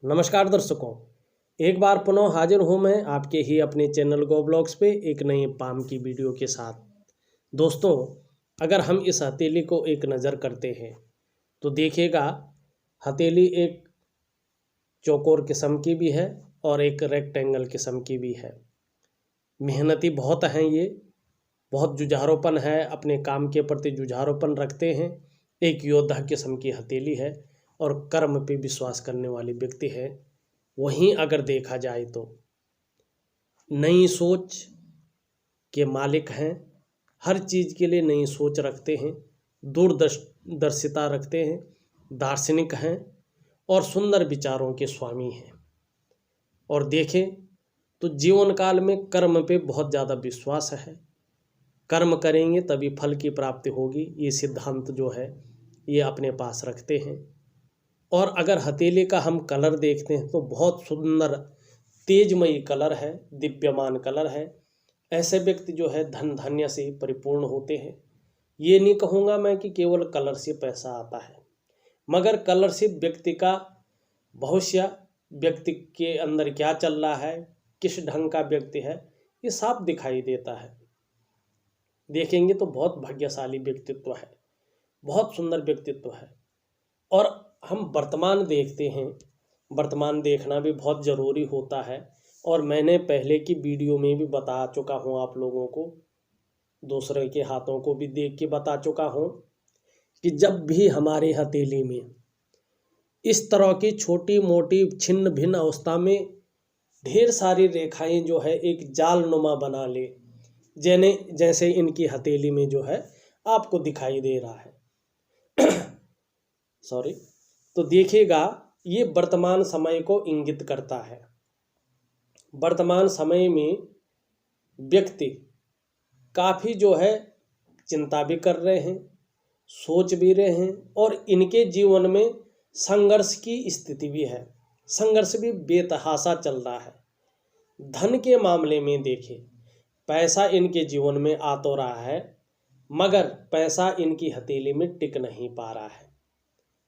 नमस्कार दर्शकों, एक बार पुनः हाजिर हूँ मैं आपके ही अपने चैनल गो ब्लॉग्स पे एक नई पाम की वीडियो के साथ। दोस्तों, अगर हम इस हथेली को एक नज़र करते हैं तो देखिएगा, हथेली एक चौकोर किस्म की भी है और एक रेक्टेंगल किस्म की भी है। मेहनती बहुत हैं ये, बहुत जुझारूपन है, अपने काम के प्रति जुझारूपन रखते हैं। एक योद्धा किस्म की हथेली है और कर्म पे विश्वास करने वाले व्यक्ति है। वहीं अगर देखा जाए तो नई सोच के मालिक हैं, हर चीज़ के लिए नई सोच रखते हैं, दूरदर्शिता रखते हैं, दार्शनिक हैं और सुंदर विचारों के स्वामी हैं। और देखें तो जीवन काल में कर्म पे बहुत ज़्यादा विश्वास है। कर्म करेंगे तभी फल की प्राप्ति होगी, ये सिद्धांत जो है ये अपने पास रखते हैं। और अगर हथेली का हम कलर देखते हैं तो बहुत सुंदर तेजमयी कलर है, दिव्यमान कलर है। ऐसे व्यक्ति जो है धन धान्य से परिपूर्ण होते हैं। ये नहीं कहूँगा मैं कि केवल कलर से पैसा आता है, मगर कलर से व्यक्ति का भविष्य, व्यक्ति के अंदर क्या चल रहा है, किस ढंग का व्यक्ति है, ये साफ दिखाई देता है। देखेंगे तो बहुत भाग्यशाली व्यक्तित्व है, बहुत सुंदर व्यक्तित्व है। और हम वर्तमान देखते हैं, वर्तमान देखना भी बहुत ज़रूरी होता है। और मैंने पहले की वीडियो में भी बता चुका हूँ आप लोगों को, दूसरे के हाथों को भी देख के बता चुका हूँ कि जब भी हमारे हथेली में इस तरह की छोटी मोटी छिन्न भिन्न अवस्था में ढेर सारी रेखाएं जो है एक जाल नुमा बना ले, जैसे इनकी हथेली में जो है आपको दिखाई दे रहा है सॉरी, तो देखिएगा ये वर्तमान समय को इंगित करता है। वर्तमान समय में व्यक्ति काफ़ी जो है चिंता भी कर रहे हैं, सोच भी रहे हैं और इनके जीवन में संघर्ष की स्थिति भी है। संघर्ष भी बेतहाशा चल रहा है। धन के मामले में देखें, पैसा इनके जीवन में आ तो रहा है, मगर पैसा इनकी हथेली में टिक नहीं पा रहा है।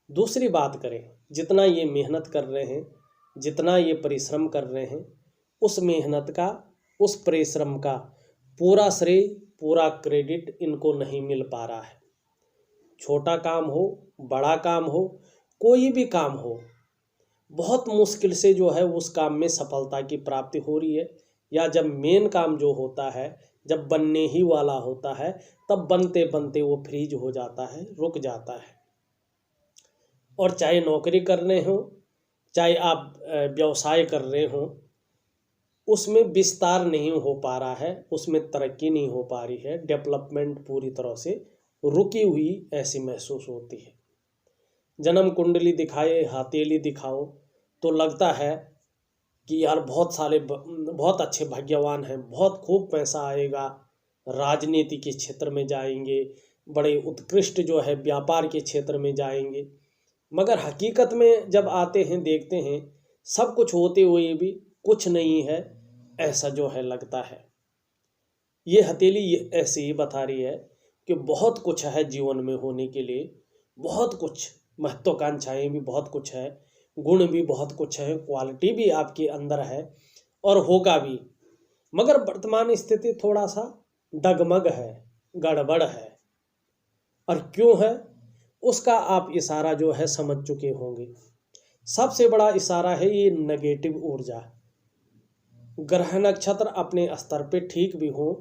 दूसरी बात करें, जितना ये मेहनत कर रहे हैं, जितना ये परिश्रम कर रहे हैं, उस मेहनत का, उस परिश्रम का पूरा श्रेय, पूरा क्रेडिट इनको नहीं मिल पा रहा है। छोटा काम हो, बड़ा काम हो, कोई भी काम हो, बहुत मुश्किल से जो है उस काम में सफलता की प्राप्ति हो रही है। या जब मेन काम जो होता है, जब बनने ही वाला होता है, तब बनते बनते वो फ्रीज हो जाता है, रुक जाता है। और चाहे नौकरी कर रहे हो, चाहे आप व्यवसाय कर रहे हो, उसमें विस्तार नहीं हो पा रहा है, उसमें तरक्की नहीं हो पा रही है, डेवलपमेंट पूरी तरह से रुकी हुई ऐसी महसूस होती है। जन्म कुंडली दिखाए, हथेली दिखाओ तो लगता है कि यार बहुत अच्छे भाग्यवान हैं, बहुत खूब पैसा आएगा, राजनीति के क्षेत्र में जाएंगे, बड़े उत्कृष्ट जो है व्यापार के क्षेत्र में जाएंगे। मगर हकीकत में जब आते हैं, देखते हैं सब कुछ होते हुए भी कुछ नहीं है, ऐसा जो है लगता है। ये हथेली ऐसे ही बता रही है कि बहुत कुछ है जीवन में होने के लिए, बहुत कुछ महत्वाकांक्षाएं भी बहुत कुछ है, गुण भी बहुत कुछ है, क्वालिटी भी आपके अंदर है और होगा भी। मगर वर्तमान स्थिति थोड़ा सा डगमग है, गड़बड़ है। और क्यों है उसका आप इशारा जो है समझ चुके होंगे। सबसे बड़ा इशारा है ये नेगेटिव ऊर्जा। ग्रह नक्षत्र अपने स्तर पे ठीक भी हो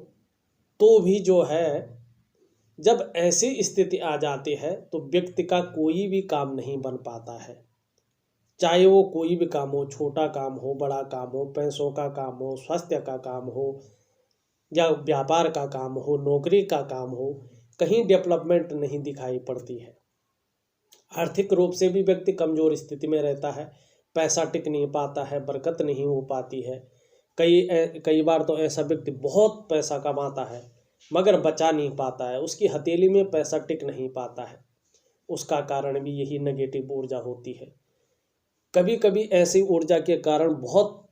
तो भी जो है जब ऐसी स्थिति आ जाती है तो व्यक्ति का कोई भी काम नहीं बन पाता है। चाहे वो कोई भी काम हो, छोटा काम हो, बड़ा काम हो, पैसों का काम हो, स्वास्थ्य का काम हो, या व्यापार का काम हो, नौकरी का काम हो, कहीं डेवलपमेंट नहीं दिखाई पड़ती है। आर्थिक रूप से भी व्यक्ति कमज़ोर स्थिति में रहता है, पैसा टिक नहीं पाता है, बरकत नहीं हो पाती है। कई बार तो ऐसा व्यक्ति बहुत पैसा कमाता है मगर बचा नहीं पाता है, उसकी हथेली में पैसा टिक नहीं पाता है। उसका कारण भी यही नेगेटिव ऊर्जा होती है। कभी कभी ऐसी ऊर्जा के कारण बहुत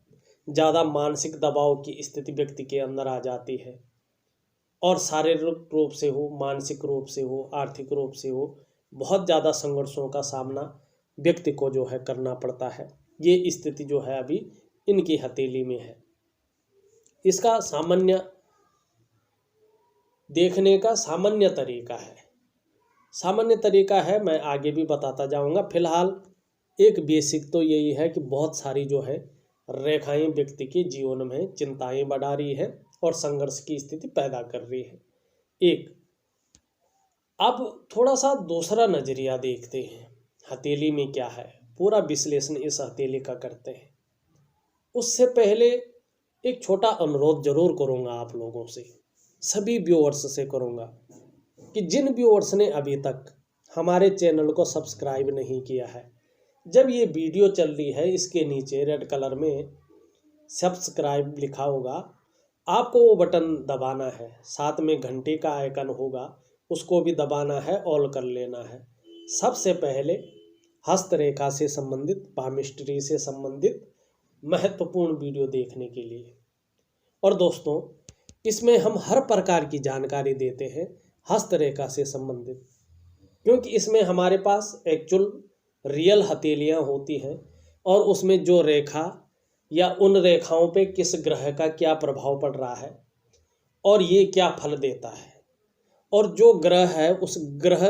ज़्यादा मानसिक दबाव की स्थिति व्यक्ति के अंदर आ जाती है और शारीरिक रूप से हो, मानसिक रूप से हो, आर्थिक रूप से हो, बहुत ज़्यादा संघर्षों का सामना व्यक्ति को जो है करना पड़ता है। ये स्थिति जो है अभी इनकी हथेली में है। इसका सामान्य देखने का सामान्य तरीका है, मैं आगे भी बताता जाऊंगा। फिलहाल एक बेसिक तो यही है कि बहुत सारी जो है रेखाएं व्यक्ति के जीवन में चिंताएं बढ़ा रही है और संघर्ष की स्थिति पैदा कर रही है। एक, अब थोड़ा सा दूसरा नजरिया देखते हैं, हथेली में क्या है, पूरा विश्लेषण इस हथेली का करते हैं। उससे पहले एक छोटा अनुरोध जरूर करूंगा आप लोगों से, सभी व्यूअर्स से करूंगा कि जिन व्यूअर्स ने अभी तक हमारे चैनल को सब्सक्राइब नहीं किया है, जब ये वीडियो चल रही है इसके नीचे रेड कलर में सब्सक्राइब लिखा होगा, आपको वो बटन दबाना है। साथ में घंटे का आइकन होगा, उसको भी दबाना है, ऑल कर लेना है। सबसे पहले हस्तरेखा से संबंधित, पामिस्ट्री से संबंधित महत्वपूर्ण वीडियो देखने के लिए। और दोस्तों, इसमें हम हर प्रकार की जानकारी देते हैं हस्तरेखा से संबंधित, क्योंकि इसमें हमारे पास एक्चुअल रियल हथेलियाँ होती हैं और उसमें जो रेखा या उन रेखाओं पे किस ग्रह का क्या प्रभाव पड़ रहा है और ये क्या फल देता है, और जो ग्रह है उस ग्रह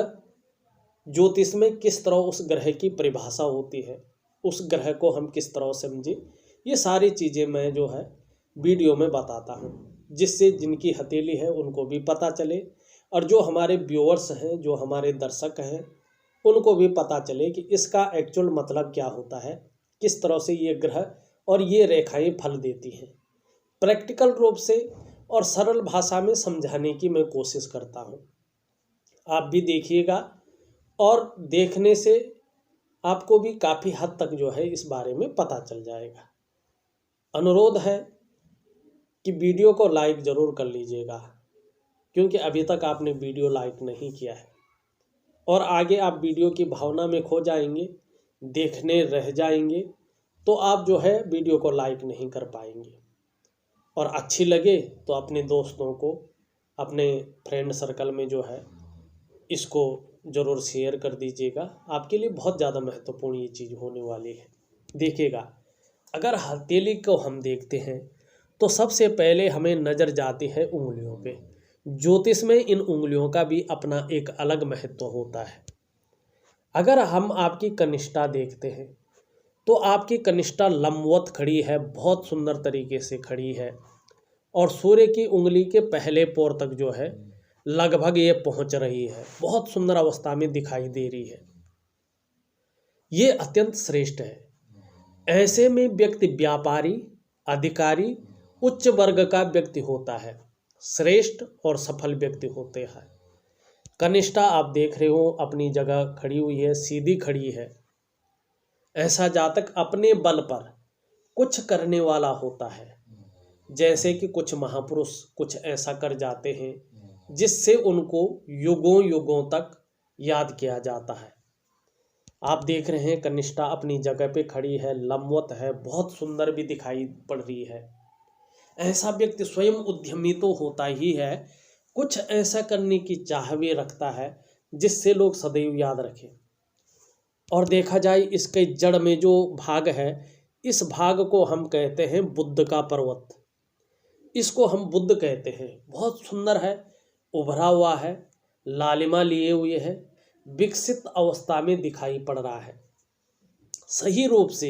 ज्योतिष में किस तरह उस ग्रह की परिभाषा होती है, उस ग्रह को हम किस तरह समझे, ये सारी चीज़ें मैं जो है वीडियो में बताता हूँ, जिससे जिनकी हथेली है उनको भी पता चले और जो हमारे व्यूअर्स हैं, जो हमारे दर्शक हैं, उनको भी पता चले कि इसका एक्चुअल मतलब क्या होता है, किस तरह से ये ग्रह और ये रेखाएं फल देती हैं। प्रैक्टिकल रूप से और सरल भाषा में समझाने की मैं कोशिश करता हूँ। आप भी देखिएगा और देखने से आपको भी काफ़ी हद तक जो है इस बारे में पता चल जाएगा। अनुरोध है कि वीडियो को लाइक ज़रूर कर लीजिएगा, क्योंकि अभी तक आपने वीडियो लाइक नहीं किया है और आगे आप वीडियो की भावना में खो जाएंगे, देखने रह जाएंगे, तो आप जो है वीडियो को लाइक नहीं कर पाएंगे। और अच्छी लगे तो अपने दोस्तों को, अपने फ्रेंड सर्कल में जो है इसको ज़रूर शेयर कर दीजिएगा। आपके लिए बहुत ज़्यादा महत्वपूर्ण ये चीज़ होने वाली है। देखिएगा, अगर हथेली को हम देखते हैं तो सबसे पहले हमें नज़र जाती है उंगलियों पे। ज्योतिष में इन उंगलियों का भी अपना एक अलग महत्व होता है। अगर हम आपकी कनिष्ठा देखते हैं तो आपकी कनिष्ठा लंबवत खड़ी है, बहुत सुंदर तरीके से खड़ी है और सूर्य की उंगली के पहले पोर तक जो है लगभग ये पहुंच रही है, बहुत सुंदर अवस्था में दिखाई दे रही है। ये अत्यंत श्रेष्ठ है। ऐसे में व्यक्ति व्यापारी, अधिकारी, उच्च वर्ग का व्यक्ति होता है, श्रेष्ठ और सफल व्यक्ति होते हैं। कनिष्ठा आप देख रहे हो अपनी जगह खड़ी हुई है, सीधी खड़ी है। ऐसा जातक अपने बल पर कुछ करने वाला होता है, जैसे कि कुछ महापुरुष कुछ ऐसा कर जाते हैं जिससे उनको युगों युगों तक याद किया जाता है। आप देख रहे हैं कनिष्ठा अपनी जगह पे खड़ी है, लंबवत है, बहुत सुंदर भी दिखाई पड़ रही है। ऐसा व्यक्ति स्वयं उद्यमी तो होता ही है, कुछ ऐसा करने की चाह भी रखता है जिससे लोग सदैव याद रखें। और देखा जाए इसके जड़ में जो भाग है, इस भाग को हम कहते हैं बुद्ध का पर्वत। इसको हम बुद्ध कहते हैं। बहुत सुंदर है, उभरा हुआ है, लालिमा लिए हुए है, विकसित अवस्था में दिखाई पड़ रहा है। सही रूप से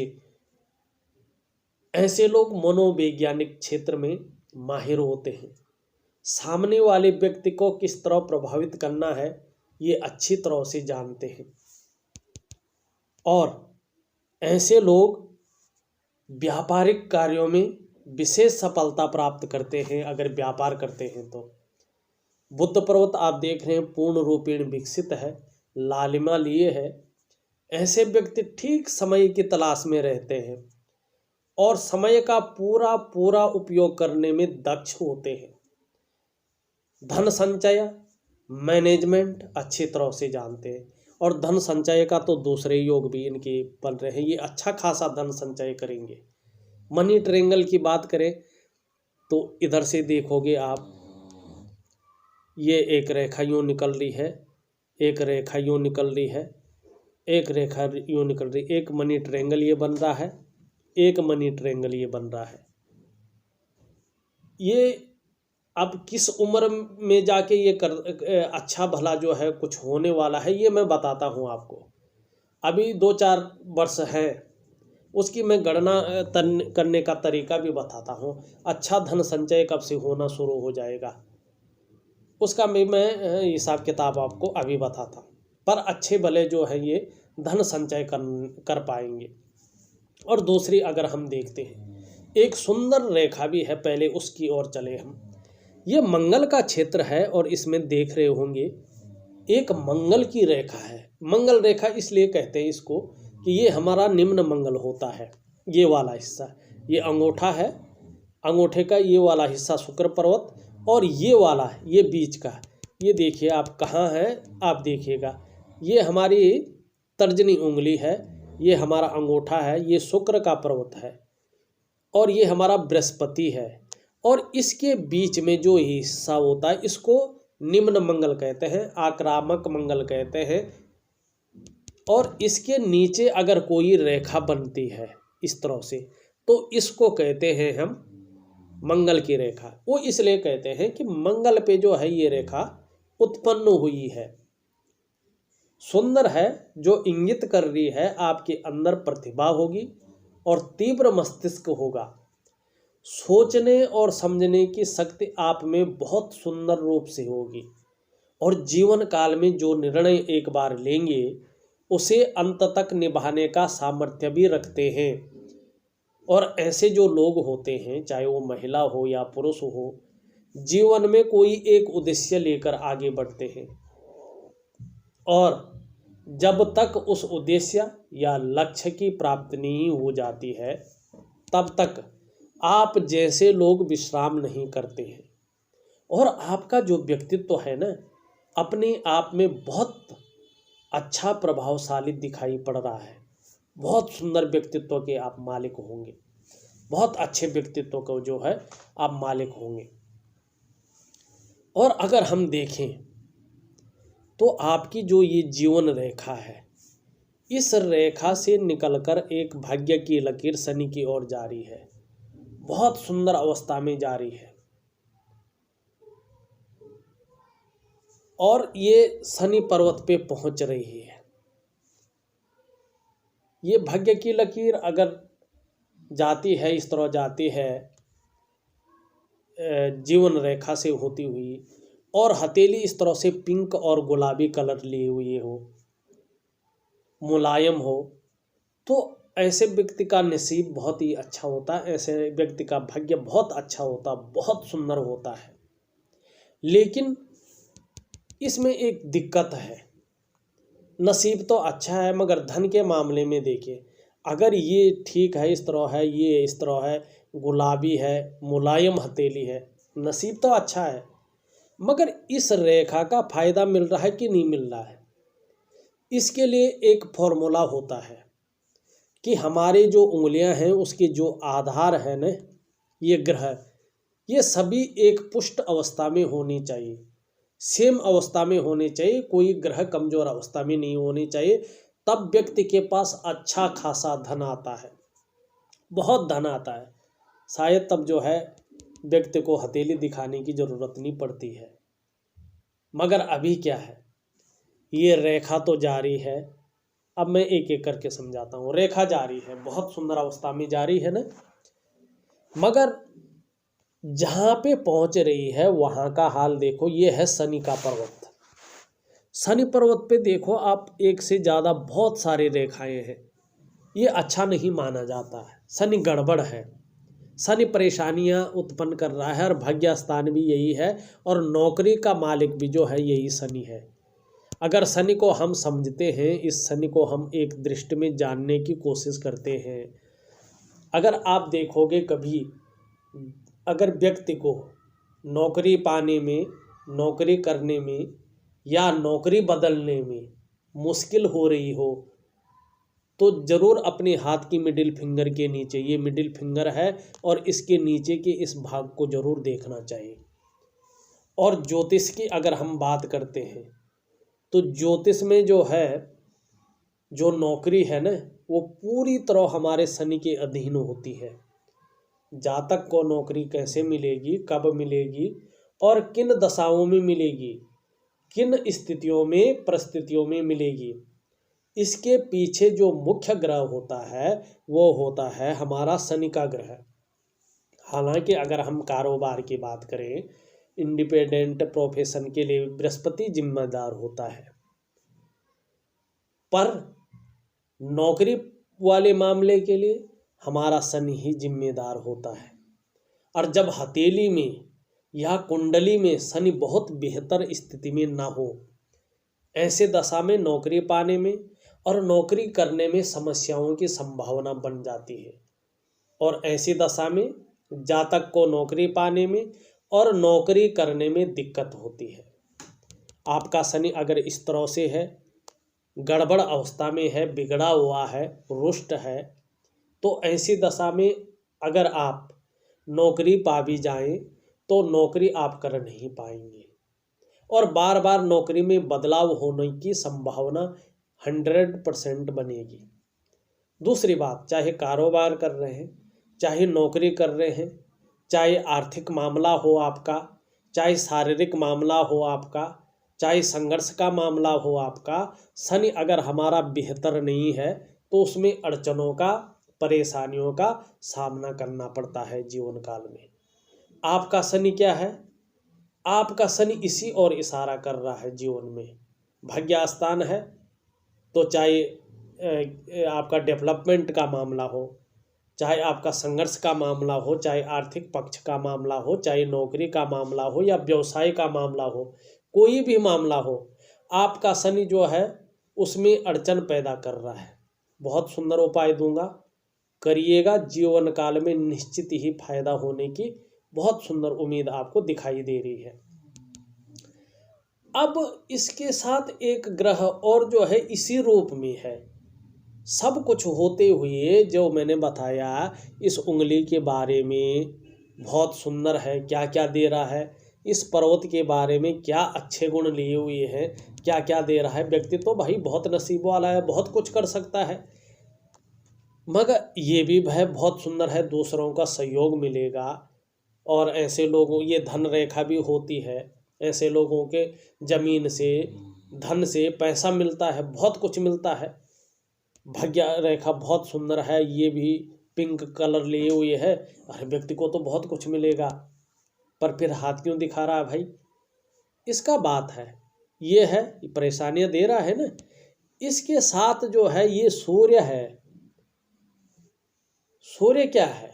ऐसे लोग मनोवैज्ञानिक क्षेत्र में माहिर होते हैं। सामने वाले व्यक्ति को किस तरह प्रभावित करना है ये अच्छी तरह से जानते हैं और ऐसे लोग व्यापारिक कार्यों में विशेष सफलता प्राप्त करते हैं अगर व्यापार करते हैं तो। बुद्ध पर्वत आप देख रहे हैं पूर्ण रूपेण विकसित है, लालिमा लिए है। ऐसे व्यक्ति ठीक समय की तलाश में रहते हैं और समय का पूरा पूरा उपयोग करने में दक्ष होते हैं। धन संचय, मैनेजमेंट अच्छी तरह से जानते हैं और धन संचय का तो दूसरे योग भी इनके बन रहे हैं। ये अच्छा खासा धन संचय करेंगे। मनी ट्रायंगल की बात करें तो इधर से देखोगे आप, ये एक रेखा यूँ निकल रही है, एक रेखा यूँ निकल रही है, एक रेखा यूँ निकल रही, एक मनी ट्रायंगल ये बन रहा है एक मनी ट्रायंगल ये बन रहा है। ये अब किस उम्र में जाके ये अच्छा भला जो है कुछ होने वाला है, ये मैं बताता हूँ आपको। अभी 2-4 वर्ष है, उसकी मैं गणना करने का तरीका भी बताता हूँ। अच्छा धन संचय कब से होना शुरू हो जाएगा, उसका भी मैं हिसाब किताब आपको अभी बताता हूँ। पर अच्छे भले जो है ये धन संचय कर पाएंगे। और दूसरी अगर हम देखते हैं, एक सुंदर रेखा भी है, पहले उसकी ओर चले हम। ये मंगल का क्षेत्र है और इसमें देख रहे होंगे एक मंगल की रेखा है। मंगल रेखा इसलिए कहते हैं इसको कि ये हमारा निम्न मंगल होता है। ये वाला हिस्सा, ये अंगूठा है, अंगूठे का ये वाला हिस्सा शुक्र पर्वत, और ये वाला ये बीच का, ये देखिए आप कहाँ है, आप देखिएगा ये हमारी तर्जनी उंगली है, ये हमारा अंगूठा है, ये शुक्र का पर्वत है, और ये हमारा बृहस्पति है। और इसके बीच में जो हिस्सा होता है इसको निम्न मंगल कहते हैं, आक्रामक मंगल कहते हैं। और इसके नीचे अगर कोई रेखा बनती है इस तरह से, तो इसको कहते हैं हम मंगल की रेखा। वो इसलिए कहते हैं कि मंगल पे जो है ये रेखा उत्पन्न हुई है, सुंदर है, जो इंगित कर रही है आपके अंदर प्रतिभा होगी और तीव्र मस्तिष्क होगा। सोचने और समझने की शक्ति आप में बहुत सुंदर रूप से होगी, और जीवन काल में जो निर्णय एक बार लेंगे उसे अंत तक निभाने का सामर्थ्य भी रखते हैं। और ऐसे जो लोग होते हैं, चाहे वो महिला हो या पुरुष हो, जीवन में कोई एक उद्देश्य लेकर आगे बढ़ते हैं, और जब तक उस उद्देश्य या लक्ष्य की प्राप्ति नहीं हो जाती है तब तक आप जैसे लोग विश्राम नहीं करते हैं। और आपका जो व्यक्तित्व है ना, अपने आप में बहुत अच्छा प्रभावशाली दिखाई पड़ रहा है। बहुत सुंदर व्यक्तित्व के आप मालिक होंगे, बहुत अच्छे व्यक्तित्व को जो है आप मालिक होंगे। और अगर हम देखें तो आपकी जो ये जीवन रेखा है, इस रेखा से निकलकर एक भाग्य की लकीर शनि की ओर जा रही है, बहुत सुंदर अवस्था में जा रही है। और ये शनि पर्वत पे पहुंच रही है। ये भाग्य की लकीर अगर जाती है, इस तरह जाती है जीवन रेखा से होती हुई, और हथेली इस तरह से पिंक और गुलाबी कलर लिए हुए हो, मुलायम हो, तो ऐसे व्यक्ति का नसीब बहुत ही अच्छा होता है, ऐसे व्यक्ति का भाग्य बहुत अच्छा होता, बहुत सुंदर होता है। लेकिन इसमें एक दिक्कत है, नसीब तो अच्छा है मगर धन के मामले में देखिए, अगर ये ठीक है, इस तरह है, ये इस तरह है, गुलाबी है, मुलायम हथेली है, नसीब तो अच्छा है, मगर इस रेखा का फायदा मिल रहा है कि नहीं मिल रहा है। इसके लिए एक फॉर्मूला होता है कि हमारे जो उंगलियां हैं उसके जो आधार है न, ये ग्रह, ये सभी एक पुष्ट अवस्था में होनी चाहिए, सेम अवस्था में होनी चाहिए, कोई ग्रह कमजोर अवस्था में नहीं होनी चाहिए। तब व्यक्ति के पास अच्छा खासा धन आता है, बहुत धन आता है। शायद तब जो है व्यक्ति को हथेली दिखाने की जरूरत नहीं पड़ती है। मगर अभी क्या है, ये रेखा तो जारी है। अब मैं एक एक करके समझाता हूँ। रेखा जारी है, बहुत सुंदर अवस्था में जारी है ना, मगर जहाँ पे पहुँच रही है वहाँ का हाल देखो। ये है शनि का पर्वत। शनि पर्वत पे देखो आप, एक से ज़्यादा बहुत सारी रेखाएं हैं। ये अच्छा नहीं माना जाता है, शनि गड़बड़ है, शनि परेशानियां उत्पन्न कर रहा है, और भाग्य स्थान भी यही है, और नौकरी का मालिक भी जो है यही शनि है। अगर शनि को हम समझते हैं, इस शनि को हम एक दृष्टि में जानने की कोशिश करते हैं। अगर आप देखोगे कभी, अगर व्यक्ति को नौकरी पाने में, नौकरी करने में या नौकरी बदलने में मुश्किल हो रही हो, तो ज़रूर अपने हाथ की मिडिल फिंगर के नीचे, ये मिडिल फिंगर है और इसके नीचे के इस भाग को ज़रूर देखना चाहिए। और ज्योतिष की अगर हम बात करते हैं तो ज्योतिष में जो है, जो नौकरी है ना, वो पूरी तरह हमारे शनि के अधीन होती है। जातक को नौकरी कैसे मिलेगी, कब मिलेगी और किन दशाओं में मिलेगी, किन स्थितियों में परिस्थितियों में मिलेगी, इसके पीछे जो मुख्य ग्रह होता है वो होता है हमारा शनि का ग्रह। हालांकि अगर हम कारोबार की बात करें, इंडिपेंडेंट प्रोफेशन के लिए बृहस्पति जिम्मेदार होता है, पर नौकरी वाले मामले के लिए हमारा शनि ही जिम्मेदार होता है। और जब हथेली में या कुंडली में शनि बहुत बेहतर स्थिति में ना हो, ऐसे दशा में नौकरी पाने में और नौकरी करने में समस्याओं की संभावना बन जाती है। और ऐसी दशा में जातक को नौकरी पाने में और नौकरी करने में दिक्कत होती है। आपका शनि अगर इस तरह से है, गड़बड़ अवस्था में है, बिगड़ा हुआ है, रुष्ट है, तो ऐसी दशा में अगर आप नौकरी पा भी जाएं तो नौकरी आप कर नहीं पाएंगे और बार बार नौकरी में बदलाव होने की संभावना 100% बनेगी। दूसरी बात, चाहे कारोबार कर रहे हैं, चाहे नौकरी कर रहे हैं, चाहे आर्थिक मामला हो आपका, चाहे शारीरिक मामला हो आपका, चाहे संघर्ष का मामला हो आपका, शनि अगर हमारा बेहतर नहीं है तो उसमें अड़चनों का, परेशानियों का सामना करना पड़ता है जीवन काल में। आपका शनि क्या है? आपका शनि इसी ओर इशारा कर रहा है जीवन में। भाग्यस्थान है तो चाहे आपका डेवलपमेंट का मामला हो, चाहे आपका संघर्ष का मामला हो, चाहे आर्थिक पक्ष का मामला हो, चाहे नौकरी का मामला हो या व्यवसाय का मामला हो, कोई भी मामला हो, आपका शनि जो है उसमें अड़चन पैदा कर रहा है। बहुत सुंदर उपाय दूंगा, करिएगा, जीवन काल में निश्चित ही फायदा होने की बहुत सुंदर उम्मीद आपको दिखाई दे रही है। अब इसके साथ एक ग्रह और जो है इसी रूप में है। सब कुछ होते हुए जो मैंने बताया इस उंगली के बारे में बहुत सुंदर है, क्या क्या दे रहा है, इस पर्वत के बारे में क्या अच्छे गुण लिए हुए हैं, क्या क्या दे रहा है। व्यक्ति तो भाई बहुत नसीब वाला है, बहुत कुछ कर सकता है, मगर ये भी भाई बहुत सुंदर है, दूसरों का सहयोग मिलेगा। और ऐसे लोगों, ये धन रेखा भी होती है, ऐसे लोगों के जमीन से, धन से पैसा मिलता है, बहुत कुछ मिलता है। भाग्य रेखा बहुत सुंदर है, ये भी पिंक कलर लिए हुए है, हर व्यक्ति को तो बहुत कुछ मिलेगा, पर फिर हाथ क्यों दिखा रहा है भाई? इसका बात है, ये है, परेशानियां दे रहा है ना। इसके साथ जो है ये सूर्य है। सूर्य क्या है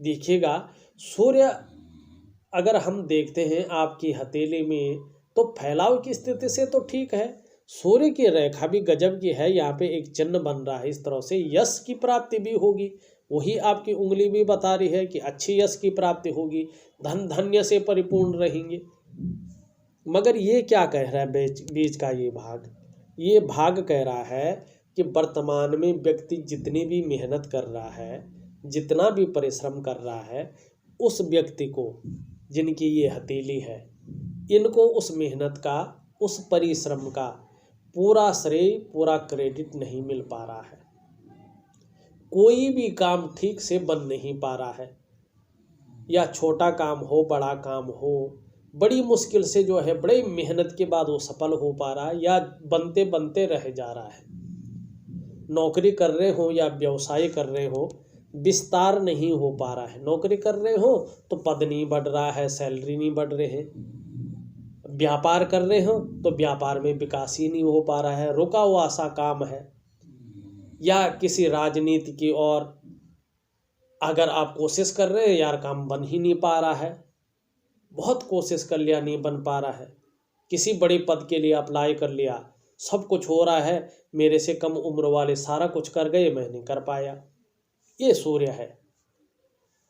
देखिएगा, सूर्य अगर हम देखते हैं आपकी हथेली में तो फैलाव की स्थिति से तो ठीक है, सूर्य की रेखा भी गजब की है। यहाँ पे एक चिन्ह बन रहा है, इस तरह से यश की प्राप्ति भी होगी। वही आपकी उंगली भी बता रही है कि अच्छी यश की प्राप्ति होगी, धन धन्य से परिपूर्ण रहेंगे। मगर ये क्या कह रहा है बीच का ये भाग कह रहा है कि वर्तमान में व्यक्ति जितनी भी मेहनत कर रहा है, जितना भी परिश्रम कर रहा है, उस व्यक्ति को, जिनकी ये हथेली है, इनको उस मेहनत का, उस परिश्रम का पूरा श्रेय, पूरा क्रेडिट नहीं मिल पा रहा है। कोई भी काम ठीक से बन नहीं पा रहा है, या छोटा काम हो, बड़ा काम हो, बड़ी मुश्किल से जो है, बड़ी मेहनत के बाद वो सफल हो पा रहा है, या बनते बनते रह जा रहा है। नौकरी कर रहे हो या व्यवसाय कर रहे हो, विस्तार नहीं हो पा रहा है। नौकरी कर रहे हो तो पद नहीं बढ़ रहा है, सैलरी नहीं बढ़ रहे हैं। व्यापार कर रहे हो तो व्यापार में विकास ही नहीं हो पा रहा है, रुका हुआ सा काम है। या किसी राजनीति की ओर अगर आप कोशिश कर रहे हैं, यार काम बन ही नहीं पा रहा है, बहुत कोशिश कर लिया, नहीं बन पा रहा है। किसी बड़े पद के लिए अप्लाई कर लिया, सब कुछ हो रहा है, मेरे से कम उम्र वाले सारा कुछ कर गए, मैं नहीं कर पाया। ये सूर्य है।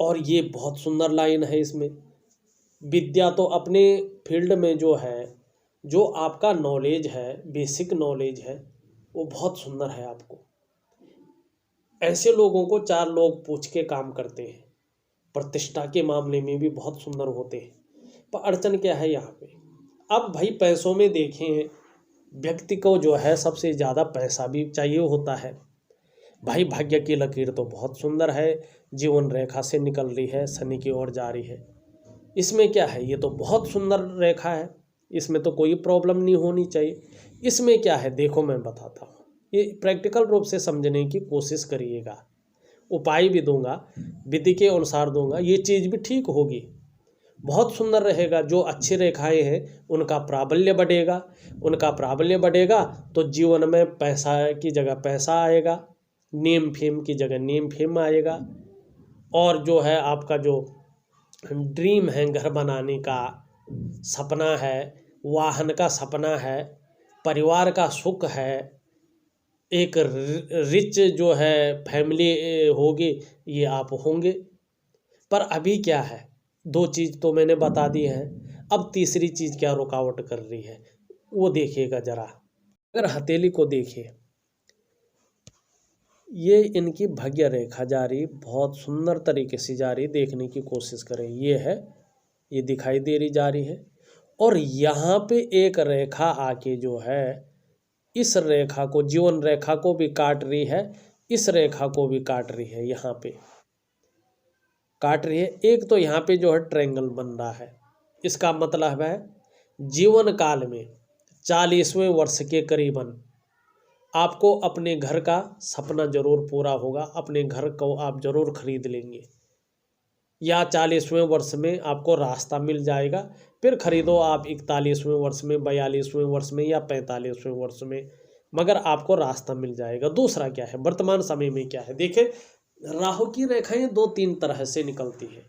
और ये बहुत सुंदर लाइन है इसमें। विद्या तो अपने फील्ड में जो है, जो आपका नॉलेज है, बेसिक नॉलेज है, वो बहुत सुंदर है आपको। ऐसे लोगों को 4 लोग पूछ के काम करते हैं। प्रतिष्ठा के मामले में भी बहुत सुंदर होते हैं। पर अड़चन क्या है यहाँ पे? अब भाई पैसों में देखें, व्यक्ति को जो है सबसे ज़्यादा पैसा भी चाहिए होता है। भाई भाग्य की लकीर तो बहुत सुंदर है, जीवन रेखा से निकल रही है, शनि की ओर जा रही है। इसमें क्या है, ये तो बहुत सुंदर रेखा है, इसमें तो कोई प्रॉब्लम नहीं होनी चाहिए। इसमें क्या है देखो मैं बताता हूँ, ये प्रैक्टिकल रूप से समझने की कोशिश करिएगा, उपाय भी दूंगा, विधि के अनुसार दूंगा, ये चीज़ भी ठीक होगी, बहुत सुंदर रहेगा। जो अच्छी रेखाएं हैं उनका प्राबल्य बढ़ेगा, उनका प्राबल्य बढ़ेगा तो जीवन में पैसा की जगह पैसा आएगा, नेम फेम की जगह नेम फेम आएगा। और जो है आपका जो ड्रीम है, घर बनाने का सपना है, वाहन का सपना है, परिवार का सुख है, एक रिच जो है फैमिली होगी, ये आप होंगे। पर अभी क्या है, दो चीज़ तो मैंने बता दी है, अब तीसरी चीज़ क्या रुकावट कर रही है वो देखिएगा ज़रा। अगर हथेली को देखिए, ये इनकी भाग्य रेखा जा रही, बहुत सुंदर तरीके से जा रही, देखने की कोशिश करें, ये है, ये दिखाई दे रही जा रही है। और यहाँ पे एक रेखा आके जो है इस रेखा को, जीवन रेखा को भी काट रही है, इस रेखा को भी काट रही है, यहाँ पे काट रही है। एक तो यहाँ पे जो है ट्रायंगल बन रहा है, इसका मतलब है जीवन काल में 40वें वर्ष के करीबन आपको अपने घर का सपना जरूर पूरा होगा, अपने घर को आप जरूर खरीद लेंगे, या 40वें वर्ष में आपको रास्ता मिल जाएगा। फिर खरीदो आप 41वें वर्ष में, 42वें वर्ष में या 45वें वर्ष में, मगर आपको रास्ता मिल जाएगा। दूसरा क्या है, वर्तमान समय में क्या है, देखें राहु की रेखाएं दो तीन तरह से निकलती है।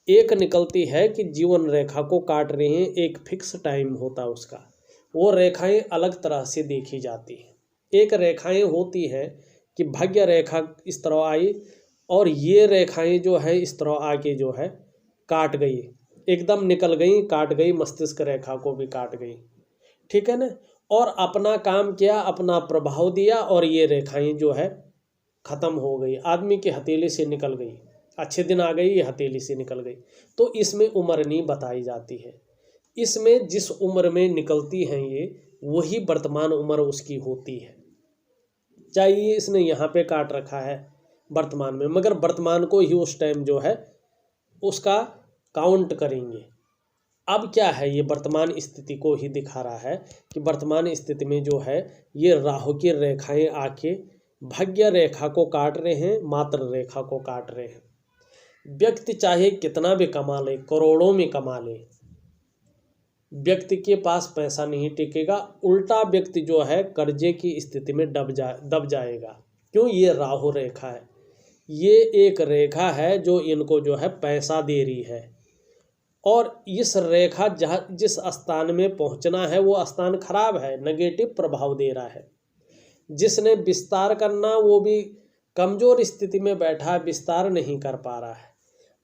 एक निकलती है कि जीवन रेखा को काट रहे हैं, एक फिक्स टाइम होता है उसका, वो रेखाएं अलग तरह से देखी जाती हैं। एक रेखाएं होती हैं कि भाग्य रेखा इस तरह आई और ये रेखाएं जो है इस तरह आके जो है काट गई, एकदम निकल गई, काट गई, मस्तिष्क रेखा को भी काट गई, ठीक है ना। और अपना काम किया, अपना प्रभाव दिया और ये रेखाएं जो है खत्म हो गई, आदमी की हथेली से निकल गई, अच्छे दिन आ गई, ये हथेली से निकल गई। तो इसमें उम्र नहीं बताई जाती है, इसमें जिस उम्र में निकलती हैं ये वही वर्तमान उम्र उसकी होती है। चाहिए इसने यहाँ पे काट रखा है वर्तमान में, मगर वर्तमान को ही उस टाइम जो है उसका काउंट करेंगे। अब क्या है, ये वर्तमान स्थिति को ही दिखा रहा है कि वर्तमान स्थिति में जो है ये राहु की रेखाएं आके भाग्य रेखा को काट रहे हैं, मात्र रेखा को काट रहे हैं। व्यक्ति चाहे कितना भी कमा ले, करोड़ों में कमा ले, व्यक्ति के पास पैसा नहीं टिकेगा, उल्टा व्यक्ति जो है कर्जे की स्थिति में दब जाएगा। क्यों, ये राहु रेखा है, ये एक रेखा है जो इनको जो है पैसा दे रही है। और इस रेखा जहाँ जिस स्थान में पहुँचना है वो स्थान खराब है, नेगेटिव प्रभाव दे रहा है। जिसने विस्तार करना वो भी कमजोर स्थिति में बैठा है, विस्तार नहीं कर पा रहा है।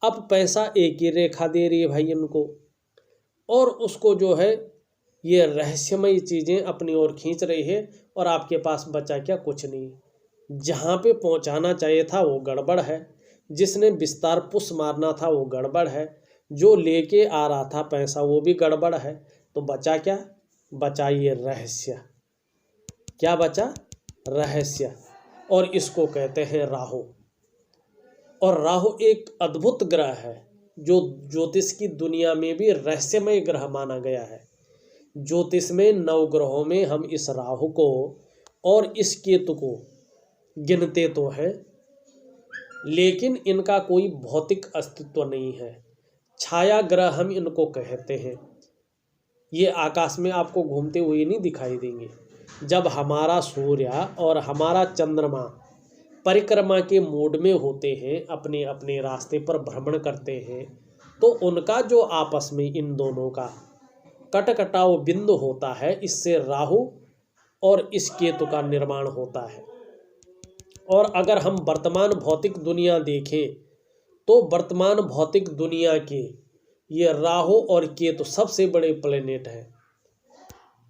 अब पैसा एक ही रेखा दे रही है भाई इनको, और उसको जो है ये रहस्यमयी चीज़ें अपनी ओर खींच रही है, और आपके पास बचा क्या, कुछ नहीं। जहाँ पे पहुँचाना चाहिए था वो गड़बड़ है, जिसने विस्तार पुश मारना था वो गड़बड़ है, जो लेके आ रहा था पैसा वो भी गड़बड़ है। तो बचा क्या, बचा ये रहस्य। क्या बचा, रहस्य। और इसको कहते हैं राहु। और राहु एक अद्भुत ग्रह है जो ज्योतिष की दुनिया में भी रहस्यमय ग्रह माना गया है। ज्योतिष में 9 ग्रहों में हम इस राहु को और इस केतु को गिनते तो हैं, लेकिन इनका कोई भौतिक अस्तित्व नहीं है, छाया ग्रह हम इनको कहते हैं। ये आकाश में आपको घूमते हुए नहीं दिखाई देंगे। जब हमारा सूर्य और हमारा चंद्रमा परिक्रमा के मोड में होते हैं, अपने अपने रास्ते पर भ्रमण करते हैं, तो उनका जो आपस में इन दोनों का कटकटाव बिंदु होता है, इससे राहु और इस केतु का निर्माण होता है। और अगर हम वर्तमान भौतिक दुनिया देखें तो वर्तमान भौतिक दुनिया के ये राहु और केतु सबसे बड़े प्लेनेट हैं।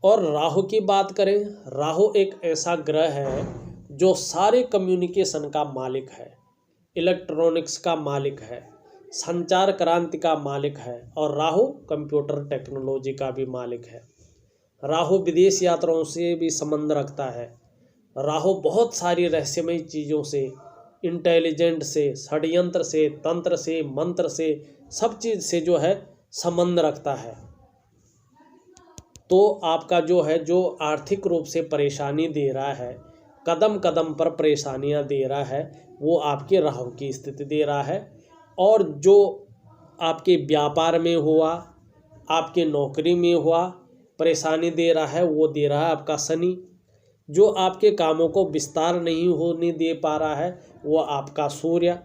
और राहु की बात करें, राहु एक ऐसा ग्रह है जो सारे कम्युनिकेशन का मालिक है, इलेक्ट्रॉनिक्स का मालिक है, संचार क्रांति का मालिक है, और राहु कंप्यूटर टेक्नोलॉजी का भी मालिक है। राहु विदेश यात्राओं से भी संबंध रखता है, राहु बहुत सारी रहस्यमय चीज़ों से, इंटेलिजेंट से, षड्यंत्र से, तंत्र से, मंत्र से, सब चीज़ से जो है संबंध रखता है। तो आपका जो है, जो आर्थिक रूप से परेशानी दे रहा है, कदम कदम पर परेशानियां दे रहा है, वो आपके राहु की स्थिति दे रहा है। और जो आपके व्यापार में हुआ, आपके नौकरी में हुआ परेशानी दे रहा है, वो दे रहा है आपका शनि। जो आपके कामों को विस्तार नहीं होने दे पा रहा है, वो आपका सूर्य।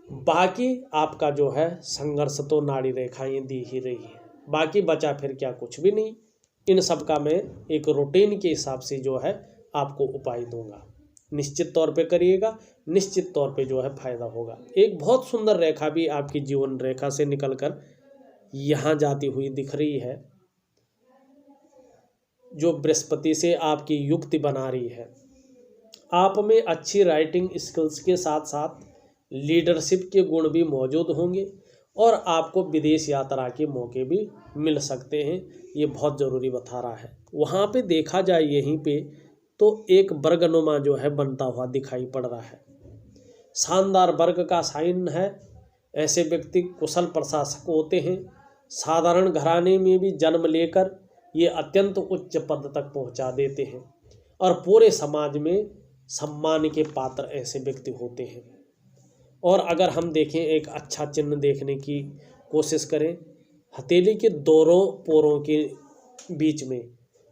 बाकी आपका जो है संघर्ष तो नाड़ी रेखाएं दी ही रही है, बाकी बचा फिर क्या, कुछ भी नहीं। इन सब का मैं एक रूटीन के हिसाब से जो है आपको उपाय दूंगा, निश्चित तौर पे करिएगा, निश्चित तौर पे जो है फायदा होगा। एक बहुत सुंदर रेखा भी आपकी जीवन रेखा से निकलकर यहाँ जाती हुई दिख रही है, जो बृहस्पति से आपकी युक्ति बना रही है। आप में अच्छी राइटिंग स्किल्स के साथ साथ लीडरशिप के गुण भी मौजूद होंगे और आपको विदेश यात्रा के मौके भी मिल सकते हैं, ये बहुत ज़रूरी बता रहा है। वहाँ पे देखा जाए यहीं पे तो एक वर्गनुमा जो है बनता हुआ दिखाई पड़ रहा है, शानदार वर्ग का साइन है। ऐसे व्यक्ति कुशल प्रशासक होते हैं, साधारण घराने में भी जन्म लेकर ये अत्यंत उच्च पद तक पहुंचा देते हैं और पूरे समाज में सम्मान के पात्र ऐसे व्यक्ति होते हैं। और अगर हम देखें, एक अच्छा चिन्ह देखने की कोशिश करें, हथेली के दोनों पोरों के बीच में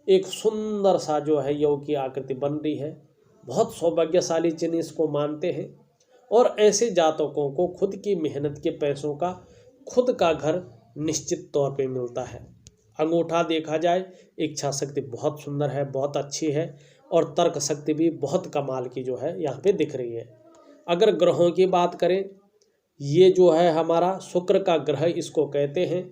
एक सुंदर सा जो है योग की आकृति बन रही है। बहुत सौभाग्यशाली चिन्ह इसको मानते हैं और ऐसे जातकों को खुद की मेहनत के पैसों का खुद का घर निश्चित तौर पे मिलता है। अंगूठा देखा जाए, इच्छा शक्ति बहुत सुंदर है, बहुत अच्छी है और तर्क शक्ति भी बहुत कमाल की जो है यहाँ पे दिख रही है। अगर ग्रहों की बात करें, ये जो है हमारा शुक्र का ग्रह इसको कहते हैं।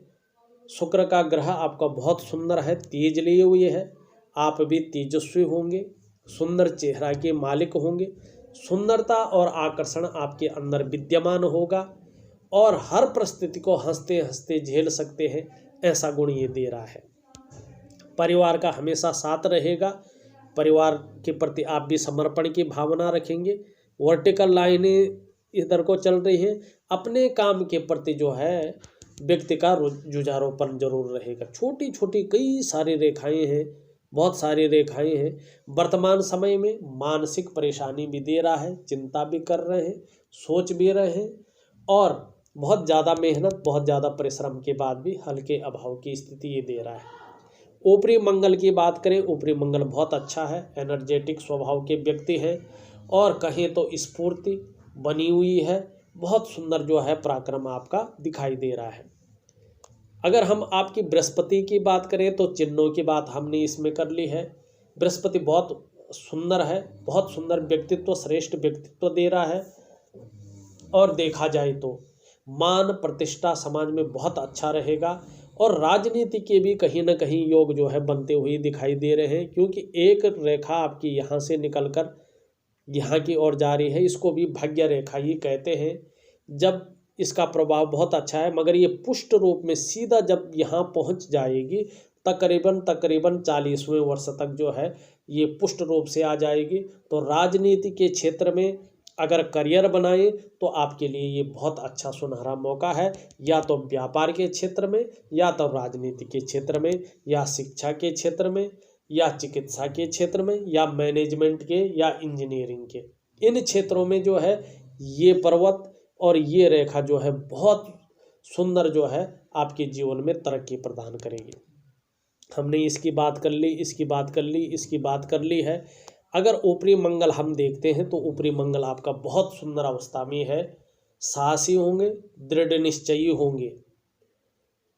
शुक्र का ग्रह आपका बहुत सुंदर है, तेज लिए हुए है, आप भी तेजस्वी होंगे, सुंदर चेहरा के मालिक होंगे, सुंदरता और आकर्षण आपके अंदर विद्यमान होगा और हर परिस्थिति को हंसते हंसते झेल सकते हैं, ऐसा गुण ये दे रहा है। परिवार का हमेशा साथ रहेगा, परिवार के प्रति आप भी समर्पण की भावना रखेंगे। वर्टिकल लाइनें इधर को चल रही हैं, अपने काम के प्रति जो है व्यक्ति का जुझारूपन जरूर रहेगा। छोटी छोटी कई सारी रेखाएं हैं, बहुत सारी रेखाएं हैं। वर्तमान समय में मानसिक परेशानी भी दे रहा है, चिंता भी कर रहे हैं, सोच भी रहे हैं और बहुत ज़्यादा मेहनत, बहुत ज़्यादा परिश्रम के बाद भी हल्के अभाव की स्थिति ये दे रहा है। ऊपरी मंगल की बात करें, ऊपरी मंगल बहुत अच्छा है, एनर्जेटिक स्वभाव के व्यक्ति हैं और कहें तो स्फूर्ति बनी हुई है, बहुत सुंदर जो है पराक्रम आपका दिखाई दे रहा है। अगर हम आपकी बृहस्पति की बात करें तो चिन्हों की बात हमने इसमें कर ली है। बृहस्पति बहुत सुंदर है, बहुत सुंदर व्यक्तित्व, श्रेष्ठ व्यक्तित्व दे रहा है और देखा जाए तो मान प्रतिष्ठा समाज में बहुत अच्छा रहेगा और राजनीति के भी कहीं ना कहीं योग जो है बनते हुए दिखाई दे रहे हैं, क्योंकि एक रेखा आपकी यहाँ से निकलकर यहाँ की ओर जा रही है, इसको भी भाग्य रेखा ही कहते हैं। जब इसका प्रभाव बहुत अच्छा है, मगर ये पुष्ट रूप में सीधा जब यहाँ पहुँच जाएगी तकरीबन 40वें वर्ष तक जो है ये पुष्ट रूप से आ जाएगी। तो राजनीति के क्षेत्र में अगर करियर बनाए तो आपके लिए ये बहुत अच्छा सुनहरा मौका है, या तो व्यापार के क्षेत्र में, या तो राजनीति के क्षेत्र में, या शिक्षा के क्षेत्र में, या चिकित्सा के क्षेत्र में, या मैनेजमेंट के, या इंजीनियरिंग के। इन क्षेत्रों में जो है ये पर्वत और ये रेखा जो है बहुत सुंदर जो है आपके जीवन में तरक्की प्रदान करेगी। हमने इसकी बात कर ली, इसकी बात कर ली, इसकी बात कर ली है। अगर ऊपरी मंगल हम देखते हैं तो ऊपरी मंगल आपका बहुत सुंदर अवस्था में है, साहसी होंगे, दृढ़ निश्चयी होंगे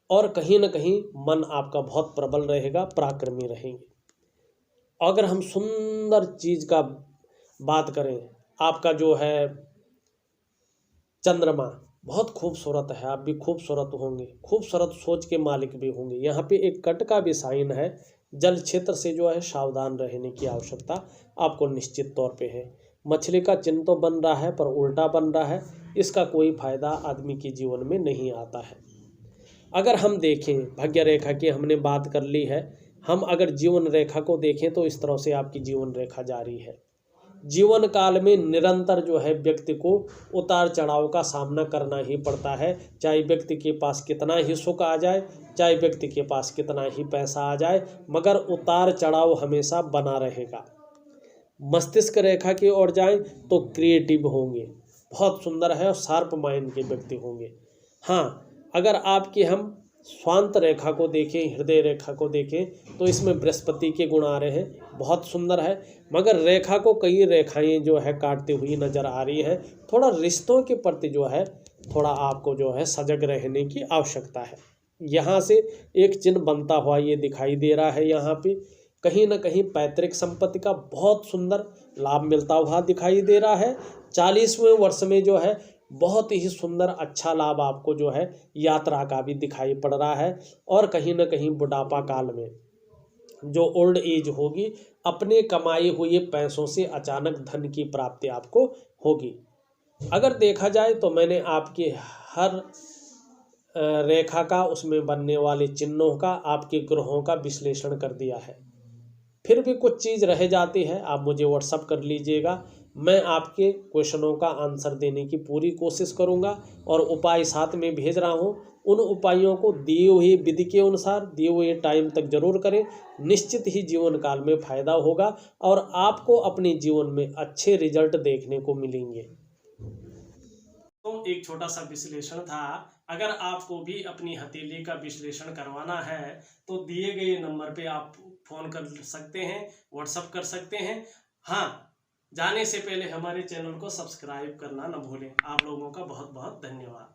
और कहीं ना कहीं मन आपका बहुत प्रबल रहेगा, पराक्रमी रहेंगे। अगर हम सुंदर चीज़ का बात करें, आपका जो है चंद्रमा बहुत खूबसूरत है, आप भी खूबसूरत होंगे, खूबसूरत सोच के मालिक भी होंगे। यहाँ पे एक कट का भी साइन है, जल क्षेत्र से जो है सावधान रहने की आवश्यकता आपको निश्चित तौर पे है। मछली का चिन्ह तो बन रहा है पर उल्टा बन रहा है, इसका कोई फायदा आदमी के जीवन में नहीं आता है। अगर हम देखें भाग्य रेखा की हमने बात कर ली है, हम अगर जीवन रेखा को देखें तो इस तरह से आपकी जीवन रेखा जारी है। जीवन काल में निरंतर जो है व्यक्ति को उतार चढ़ाव का सामना करना ही पड़ता है, चाहे व्यक्ति के पास कितना ही सुख आ जाए, चाहे व्यक्ति के पास कितना ही पैसा आ जाए, मगर उतार चढ़ाव हमेशा बना रहेगा। मस्तिष्क रेखा की ओर जाएं तो क्रिएटिव होंगे, बहुत सुंदर है और शार्प माइंड के व्यक्ति होंगे। हाँ, अगर आपकी हम स्वांत रेखा को देखें, हृदय रेखा को देखें तो इसमें बृहस्पति के गुण आ रहे हैं, बहुत सुंदर है। मगर रेखा को कई रेखाएं जो है काटती हुई नज़र आ रही है। थोड़ा रिश्तों के प्रति जो है थोड़ा आपको जो है सजग रहने की आवश्यकता है। यहाँ से एक चिन्ह बनता हुआ ये दिखाई दे रहा है। यहाँ पे कहीं ना कहीं पैतृक संपत्ति का बहुत सुंदर लाभ मिलता हुआ दिखाई दे रहा है। 40वें वर्ष में जो है बहुत ही सुंदर अच्छा लाभ आपको जो है यात्रा का भी दिखाई पड़ रहा है। और कहीं ना कहीं बुढ़ापा काल में जो ओल्ड एज होगी, अपने कमाए हुए पैसों से अचानक धन की प्राप्ति आपको होगी। अगर देखा जाए तो मैंने आपके हर रेखा का, उसमें बनने वाले चिन्हों का, आपके ग्रहों का विश्लेषण कर दिया है। फिर भी कुछ चीज़ रह जाती है, आप मुझे व्हाट्सअप कर लीजिएगा, मैं आपके क्वेश्चनों का आंसर देने की पूरी कोशिश करूंगा। और उपाय साथ में भेज रहा हूं, उन उपायों को दिए हुए विधि के अनुसार दिए हुए टाइम तक जरूर करें। निश्चित ही जीवन काल में फायदा होगा और आपको अपने जीवन में अच्छे रिजल्ट देखने को मिलेंगे। तो एक छोटा सा विश्लेषण था। अगर आपको भी अपनी हथेली का विश्लेषण करवाना है तो दिए गए नंबर पे आप फ़ोन कर सकते हैं, व्हाट्सअप कर सकते हैं। हाँ, जाने से पहले हमारे चैनल को सब्सक्राइब करना न भूलें। आप लोगों का बहुत बहुत धन्यवाद।